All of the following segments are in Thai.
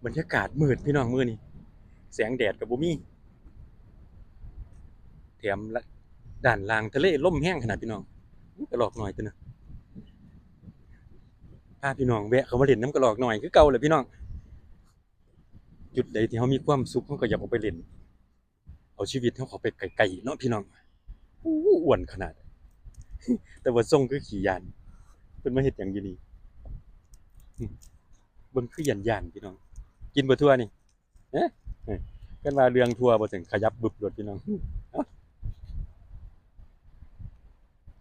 บรรยากาศมืดพี่น้องมื้อนี้แสงแดดก็บ่มีแถมละด้านล่างทะเลลมแรงขนาดพี่น้องกระรอกน้อยตัวน่ะพาพี่น้องแวะเข้ามาเล่นน้ำกระรอกน้อยคือเก่าแหละพี่น้องจุดใดที่เฮามีความสุขเฮาก็อยากออกไปเล่นเอาชีวิตเฮาเข้าไปไกลๆเนาะพี่น้องอู้อ้วนขนาดแต่ว่าทรงคือขี้ย้านเพิ่นมาเฮ็ดหยังอยู่นี่เบิ่งคือย้านๆพี่น้องกินบ่ทั่วนี่ฮะเออเพิ่นว่าเรื่องทั่วบ่ถึงขยับบึบโลดพี่น้องเอ้า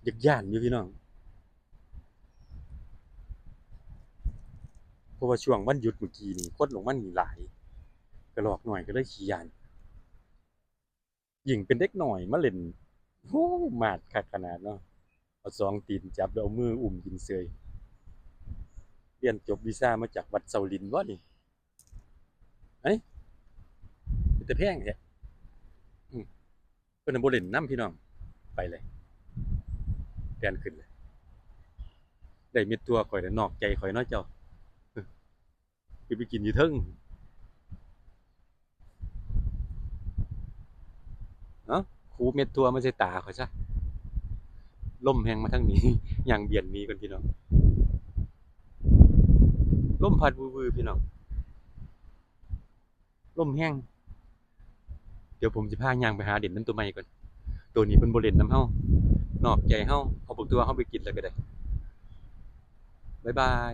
อยากย้านอยู่พี่น้อง เพราะว่าช่วงวันหยุดเมื่อกี้นี่คนลงมานี่หลายกระรอกน้อยก็เลยขี้ย้านยิ่งเป็นเด็กน้อยมาเล่นโอ้มาดคักขนาดเนาะเอาสองตีนจับแล้วเอามืออุ้มกินเสยเรียนจบวีซ่ามาจากวัดเซาลินบ่นี่เอ้ยเป็นแต่แพงแท้อืมเพิ่นน่ะบ่เล่นนำพี่น้องไปเลยแล่นขึ้นเลยได้เม็ดตัวข่อยน่ะนอกใจข่อยเนาะเจ้าคือไปกินอยู่เทิงเนาะขูเม็ดตัวมาใส่ตาข่อยซะลมแรงมาทางนี้ย่างเบียนหนีก่อนพี่น้องลมพัดวือๆพี่น้องลมแรงเดี๋ยวผมสิพาย่างไปหาเด่นนำตัวใหม่ก่อนตัวนี้เพิ่นบ่เล่นนำเฮานอกใจเฮาเอาบักตัวเฮาไปกินแล้วก็ได้บ๊ายบาย